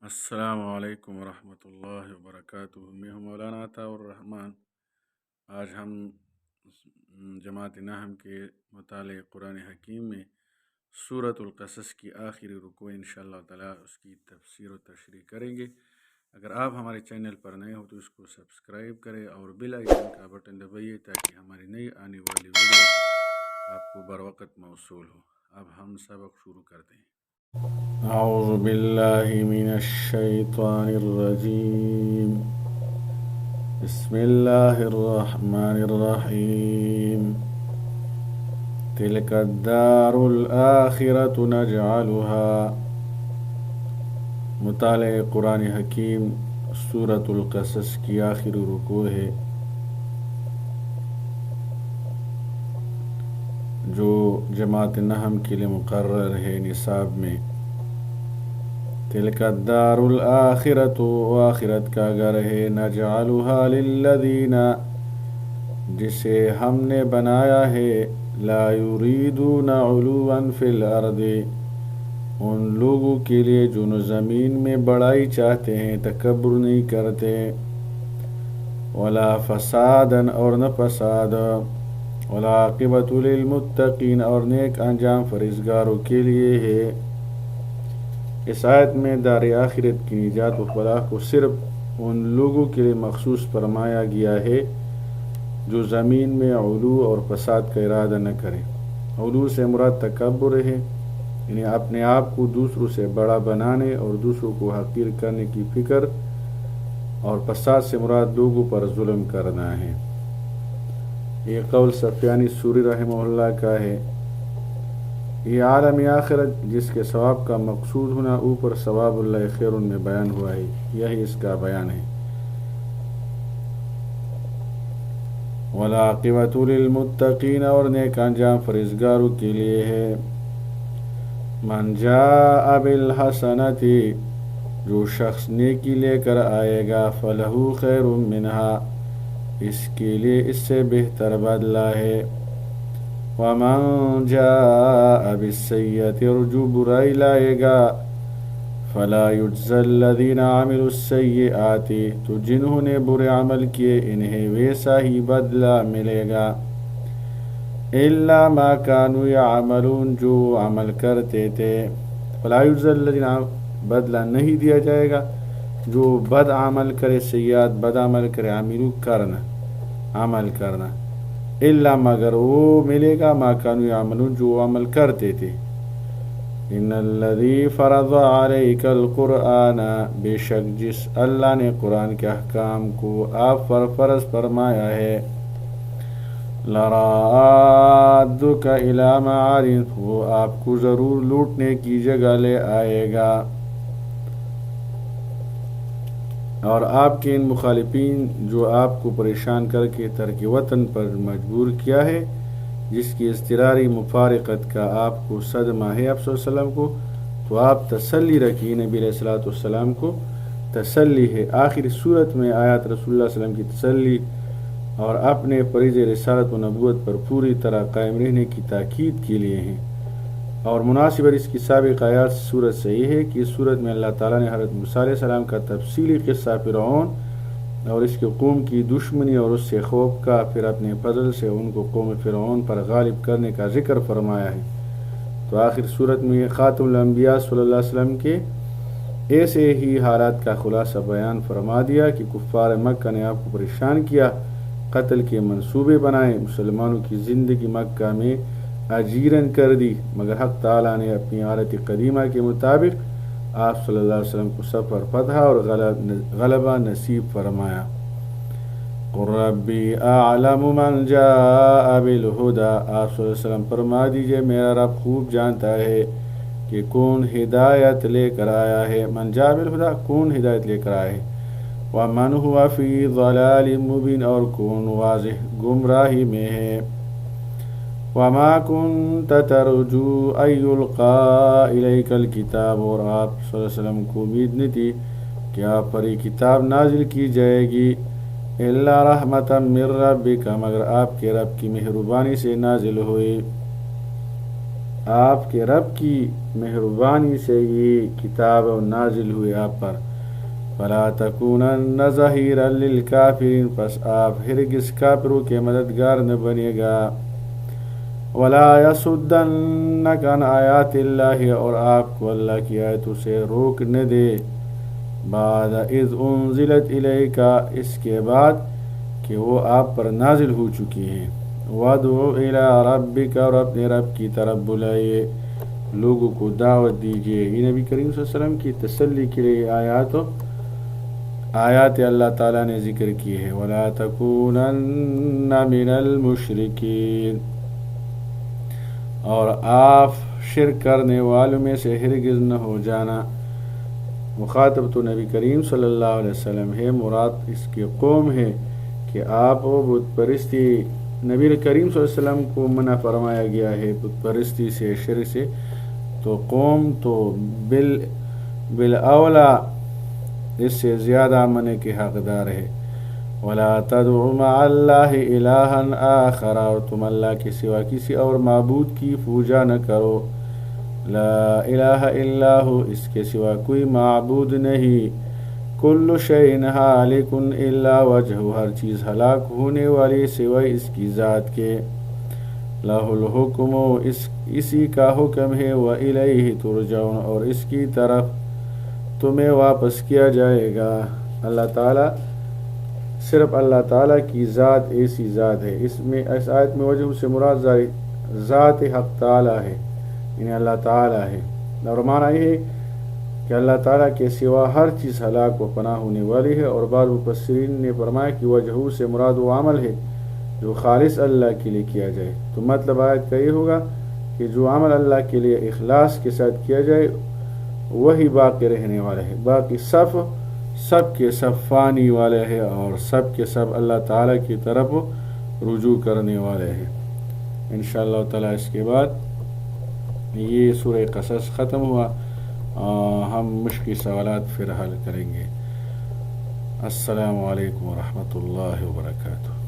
السلام علیکم ورحمۃ اللہ وبرکاتہ۔ میں ہوں مولانا عطاء الرحمن۔ آج ہم جماعت نحم کے مطالعہ قرآن حکیم میں سورۃ القصص کی آخری رکوع انشاءاللہ تعالی اس کی تفسیر و تشریح کریں گے۔ اگر آپ ہمارے چینل پر نئے ہو تو اس کو سبسکرائب کریں اور بیل آئیکن کا بٹن دبائیے تاکہ ہماری نئی آنے والی ویڈیو آپ کو بروقت موصول ہو۔ اب ہم سبق شروع کرتے ہیں۔ اعوذ باللہ من الشیطان الرجیم، بسم اللہ الرحمن الرحیم۔ تلک الدار الآخرۃ نجعلها۔ مطالعہ قرآن حکیم سورۃ القصص کی آخری رکوع ہے جو جماعت نحم کے لیے مقرر ہے نصاب میں۔ تلک الدار الآخرۃ، آخرت کا گھر ہے، نجعلها للذین، جسے ہم نے بنایا ہے، لا یریدون علوا فی الارض، ان لوگوں کے لیے جو زمین میں بڑائی چاہتے ہیں، تکبر نہیں کرتے، ولا فسادا، اور نہ فساد، والعاقبۃ للمتقین، اور نیک انجام پرہیزگاروں کے لیے ہے۔ اس آیت میں دار آخرت کی نجات و فلاح کو صرف ان لوگوں کے لیے مخصوص فرمایا گیا ہے جو زمین میں علو اور فساد کا ارادہ نہ کریں۔ علو سے مراد تکبر ہے، یعنی اپنے آپ کو دوسروں سے بڑا بنانے اور دوسروں کو حقیر کرنے کی فکر، اور فساد سے مراد لوگوں پر ظلم کرنا ہے۔ یہ قول سفیانی ثوری رحمہ اللہ کا ہے۔ یہ عالم آخرت جس کے ثواب کا مقصود ہونا اوپر ثواب اللہ خیر میں بیان ہوا ہے، یہی اس کا بیان ہے۔ والعاقبۃ للمتقین، اور نیک انجام پرہیزگاروں کے لیے ہے۔ من جاء بالحسنۃ، جو شخص نیکی لے کر آئے گا، فلہ خیر منہا، اس کے لیے اس سے بہتر بدلہ ہے۔ ومن جاء بالسیئۃ، اور جو برائی لائے گا، فلا یجزی الذین عملوا السیئات، تو جنہوں نے برے عمل کیے انہیں ویسا ہی بدلہ ملے گا۔ الا ما کانوا یعملون، جو عمل کرتے تھے۔ فلا یجزی الذین، بدلہ نہیں دیا جائے گا جو بد عمل کرے، سیئات بد عمل کرے، عملو کرنا، عمل کرنا، الا مگر وہ ملے گا ما کانوا یعملون، جو عمل کرتے تھے۔ ان الذی فرض علیک القرآن، بے شک جس اللہ نے قرآن کے احکام کو آپ پر فرض فرمایا ہے، لرادک الی معاد، وہ آپ کو ضرور لوٹنے کی جگہ لے آئے گا۔ اور آپ کے ان مخالفین جو آپ کو پریشان کر کے ترک وطن پر مجبور کیا ہے، جس کی اضطراری مفارقت کا آپ کو صدمہ ہے آپ صلی اللہ علیہ وسلم کو، تو آپ تسلی رکھیے، نبی علیہ الصلوۃ والسلام کو تسلی ہے۔ آخری صورت میں آیات رسول اللہ صلی اللہ علیہ وسلم کی تسلی اور اپنے فریض رسالت و نبوت پر پوری طرح قائم رہنے کی تاکید کے لیے ہیں۔ اور مناسب اس کی سابق آیات صورت سے یہ ہے کہ اس صورت میں اللہ تعالیٰ نے حضرت موسیٰ علیہ السلام کا تفصیلی قصہ فرعون اور اس کے قوم کی دشمنی اور اس سے خوف کا، پھر اپنے فضل سے ان کو قوم فرعون پر غالب کرنے کا ذکر فرمایا ہے۔ تو آخر صورت میں خاتم الانبیاء صلی اللہ علیہ وسلم کے ایسے ہی حالات کا خلاصہ بیان فرما دیا کہ کفار مکہ نے آپ کو پریشان کیا، قتل کے منصوبے بنائے، مسلمانوں کی زندگی مکہ میں اجیرن کر دی، مگر حق تعالیٰ نے اپنی عادت قدیمہ کے مطابق آپ صلی اللہ علیہ وسلم کو سفر فتح اور غلبہ نصیب فرمایا۔ قل ربی اعلم من جاء بالہدی، آپ صلی اللہ علیہ وسلم فرما دیجئے میرا رب خوب جانتا ہے کہ کون ہدایت لے کر آیا ہے، من جاء بالہدی، کون ہدایت لے کر آیا ہے، ومن هو فی ضلال مبین، اور کون واضح گمراہی میں ہے۔ وما كنت ترجو ان يلقى اليك الكتاب، اور آپ صلی اللہ علیہ وسلم کو امید نہیں تھی کہ آپ پر یہ کتاب نازل کی جائے گی، الا رحمتا من ربک، مگر آپ کے رب کی مہربانی سے نازل ہوئی۔ آپ کے رب کی مہربانی سے یہ کتاب نازل ہوئی آپ پر. فلا تکونن ظہیرا للکافرین، پس آپ ہرگز کافروں کے مددگار نہ بنے گا. ولا یصدنک عن آیات اللہ، اور آپ کو اللہ کی آیتوں سے روک نہ دے. بعد اذ انزلت الیک، اس کے بعد کہ وہ آپ پر نازل ہو چکی ہیں. وادعو الی ربک، اور اپنے رب کی طرف بلائیے، لوگوں کو دعوت دیجیے. یہ نبی کریم صلی اللہ علیہ وسلم کی تسلی کے لیے آیات اللہ تعالیٰ نے ذکر کی ہے. ولا تکونن من المشرکین، اور آپ شرک کرنے والوں میں سے ہرگز نہ ہو جانا. مخاطب تو نبی کریم صلی اللہ علیہ وسلم ہے، مراد اس کی قوم ہے کہ آپ وہ بت پرستی، نبی کریم صلی اللہ علیہ وسلم کو منع فرمایا گیا ہے بت پرستی سے، شرک سے، تو قوم تو بالاولا اس سے زیادہ منع کے حقدار ہے. ولا تدعوا مع اللہ الہا آخر، اور تم اللہ کے سوا کسی اور معبود کی پوجا نہ کرو. لا الہ الا ہو، اس کے سوا کوئی معبود نہیں. کل شیء ہالک الا وجہہ، ہر چیز ہلاک ہونے والی سوائے اس کی ذات کے. لہ الحکم، اسی کا حکم ہے. وإلیہ ترجعون، اور اس کی طرف تمہیں واپس کیا جائے گا. اللہ تعالیٰ، صرف اللہ تعالیٰ کی ذات ایسی ذات ہے. اس آیت میں وجہ سے مراد ذات حق تعالیٰ ہے، یعنی اللہ تعالیٰ ہے. اور معنی یہ ہے کہ اللہ تعالیٰ کے سوا ہر چیز ہلاک و پناہ ہونے والی ہے. اور بعض مفسرین نے فرمایا کہ وجہ سے مراد وہ عمل ہے جو خالص اللہ کے لیے کیا جائے. تو مطلب آیت کا یہ ہوگا کہ جو عمل اللہ کے لیے اخلاص کے ساتھ کیا جائے وہی باقی رہنے والا ہے. باقی سب کے سب فانی والے ہیں، اور سب کے سب اللہ تعالیٰ کی طرف رجوع کرنے والے ہیں. انشاءاللہ تعالیٰ اس کے بعد یہ سورہ قصص ختم ہوا، ہم مشکل سوالات پھر حل کریں گے. السلام علیکم ورحمۃ اللہ وبرکاتہ.